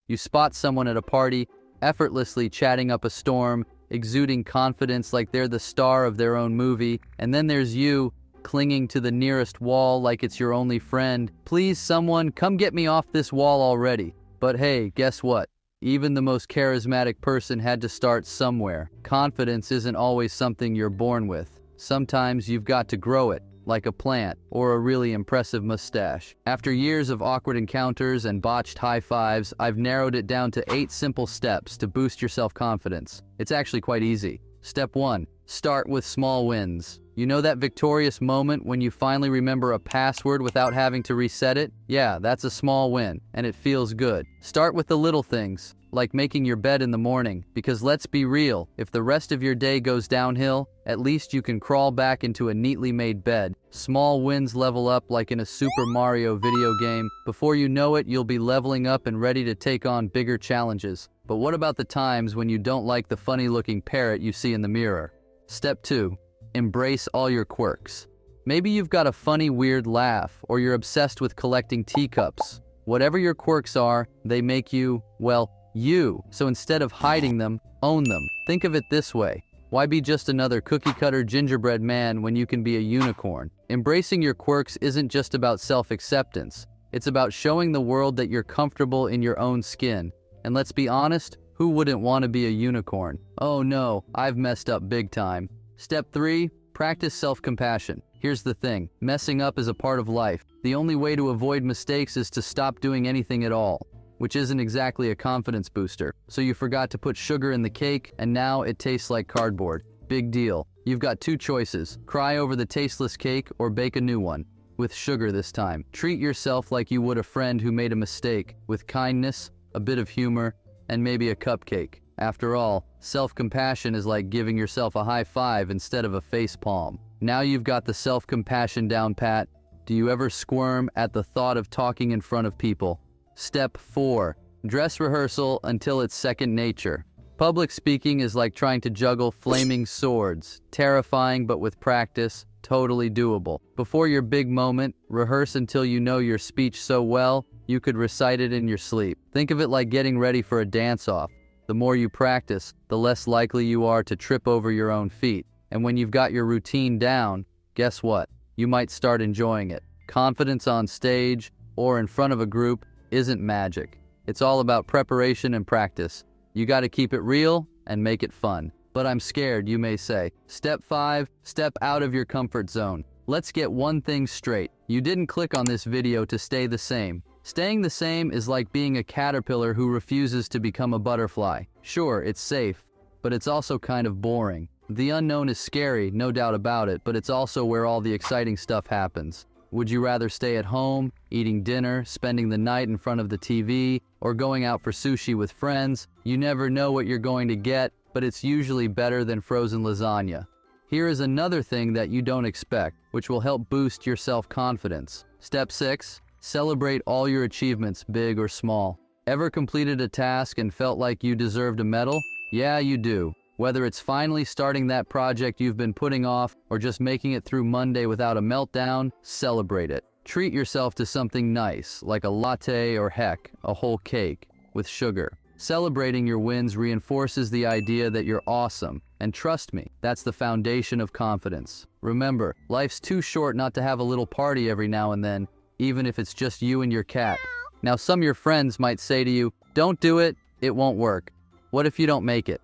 You spot someone at a party, effortlessly chatting up a storm, exuding confidence like they're the star of their own movie, and then there's you, clinging to the nearest wall like it's your only friend. Please, someone, come get me off this wall already. But hey, guess what? Even the most charismatic person had to start somewhere. Confidence isn't always something you're born with. Sometimes you've got to grow it, like a plant or a really impressive moustache. After years of awkward encounters and botched high fives, I've narrowed it down to 8 simple steps to boost your self-confidence. It's actually quite easy. Step 1. Start with small wins. You know that victorious moment when you finally remember a password without having to reset it? Yeah, that's a small win, and it feels good. Start with the little things, like making your bed in the morning, because let's be real, if the rest of your day goes downhill, at least you can crawl back into a neatly made bed. Small wins level up like in a Super Mario video game. Before you know it, you'll be leveling up and ready to take on bigger challenges. But what about the times when you don't like the funny-looking parrot you see in the mirror? Step 2. Embrace all your quirks. Maybe you've got a funny, weird laugh, or you're obsessed with collecting teacups. Whatever your quirks are, they make you, well, you. So instead of hiding them, own them. Think of it this way. Why be just another cookie-cutter gingerbread man when you can be a unicorn? Embracing your quirks isn't just about self-acceptance. It's about showing the world that you're comfortable in your own skin. And let's be honest, who wouldn't want to be a unicorn? Oh no, I've messed up big time. Step 3. Practice self-compassion. Here's the thing, messing up is a part of life. The only way to avoid mistakes is to stop doing anything at all, which isn't exactly a confidence booster. So you forgot to put sugar in the cake, and now it tastes like cardboard. Big deal. You've got 2 choices, cry over the tasteless cake or bake a new one, with sugar this time. Treat yourself like you would a friend who made a mistake, with kindness, a bit of humor, and maybe a cupcake. After all, self-compassion is like giving yourself a high five instead of a face palm. Now you've got the self-compassion down pat. Do you ever squirm at the thought of talking in front of people? Step 4. Dress rehearsal until it's second nature. Public speaking is like trying to juggle flaming swords. Terrifying, but with practice, totally doable. Before your big moment, rehearse until you know your speech so well, you could recite it in your sleep. Think of it like getting ready for a dance-off. The more you practice, the less likely you are to trip over your own feet. And when you've got your routine down, guess what? You might start enjoying it. Confidence on stage or in front of a group isn't magic. It's all about preparation and practice. You got to keep it real and make it fun. But I'm scared, you may say. Step 5, step out of your comfort zone. Let's get one thing straight. You didn't click on this video to stay the same. Staying the same is like being a caterpillar who refuses to become a butterfly. Sure, it's safe, but it's also kind of boring. The unknown is scary, no doubt about it, but it's also where all the exciting stuff happens. Would you rather stay at home, eating dinner, spending the night in front of the TV, or going out for sushi with friends? You never know what you're going to get, but it's usually better than frozen lasagna. Here is another thing that you don't expect, which will help boost your self-confidence. Step 6. Celebrate all your achievements, big or small. Ever completed a task and felt like you deserved a medal? Yeah, you do. Whether it's finally starting that project you've been putting off or just making it through Monday without a meltdown, celebrate it. Treat yourself to something nice, like a latte or heck, a whole cake with sugar. Celebrating your wins reinforces the idea that you're awesome, and trust me, that's the foundation of confidence. Remember, life's too short not to have a little party every now and then, even if it's just you and your cat. Now, some of your friends might say to you, don't do it, it won't work. What if you don't make it?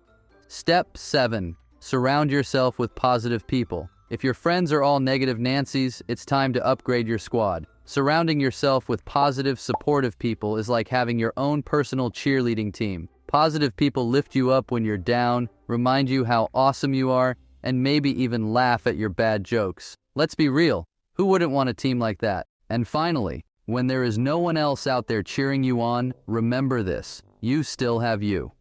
Step 7. Surround yourself with positive people. If your friends are all negative Nancys, it's time to upgrade your squad. Surrounding yourself with positive, supportive people is like having your own personal cheerleading team. Positive people lift you up when you're down, remind you how awesome you are, and maybe even laugh at your bad jokes. Let's be real, who wouldn't want a team like that? And finally, when there is no one else out there cheering you on, remember this, you still have you.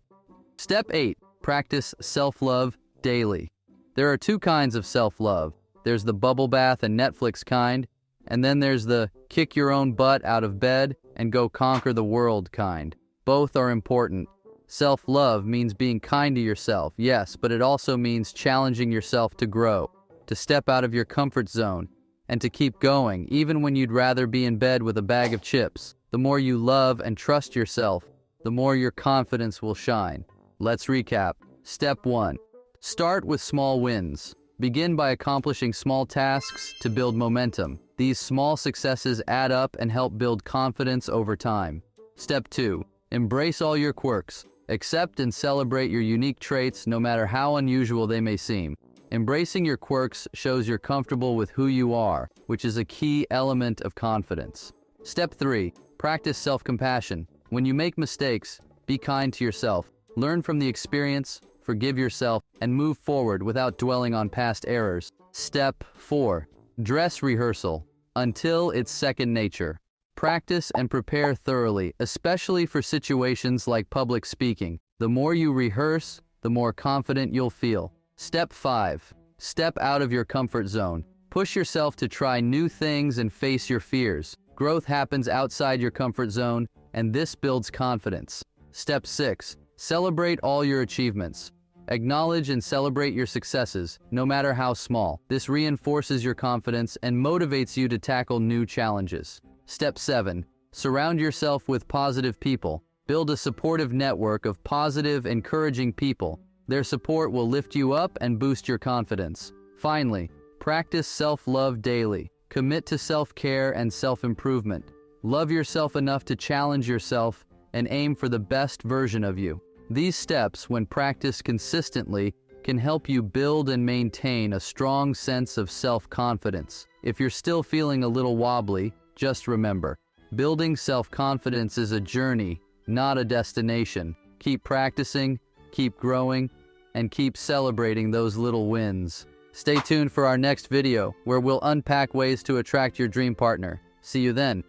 Step 8. Practice self-love daily. There are 2 kinds of self-love. There's the bubble bath and Netflix kind, and then there's the kick your own butt out of bed and go conquer the world kind. Both are important. Self-love means being kind to yourself, yes, but it also means challenging yourself to grow, to step out of your comfort zone, and to keep going, even when you'd rather be in bed with a bag of chips. The more you love and trust yourself, the more your confidence will shine. Let's recap. Step 1. Start with small wins. Begin by accomplishing small tasks to build momentum. These small successes add up and help build confidence over time. Step 2. Embrace all your quirks. Accept and celebrate your unique traits no matter how unusual they may seem. Embracing your quirks shows you're comfortable with who you are, which is a key element of confidence. Step 3. Practice self-compassion. When you make mistakes, be kind to yourself. Learn from the experience, forgive yourself, and move forward without dwelling on past errors. Step 4. Dress rehearsal until it's second nature. Practice and prepare thoroughly, especially for situations like public speaking. The more you rehearse, the more confident you'll feel. Step 5. Step out of your comfort zone. Push yourself to try new things and face your fears. Growth happens outside your comfort zone, and this builds confidence. Step 6. Celebrate all your achievements. Acknowledge and celebrate your successes, no matter how small. This reinforces your confidence and motivates you to tackle new challenges. Step 7. Surround yourself with positive people. Build a supportive network of positive, encouraging people. Their support will lift you up and boost your confidence. Finally, practice self-love daily. Commit to self-care and self-improvement. Love yourself enough to challenge yourself and aim for the best version of you. These steps, when practiced consistently, can help you build and maintain a strong sense of self-confidence. If you're still feeling a little wobbly, just remember, building self-confidence is a journey, not a destination. Keep practicing, keep growing, and keep celebrating those little wins. Stay tuned for our next video, where we'll unpack ways to attract your dream partner. See you then.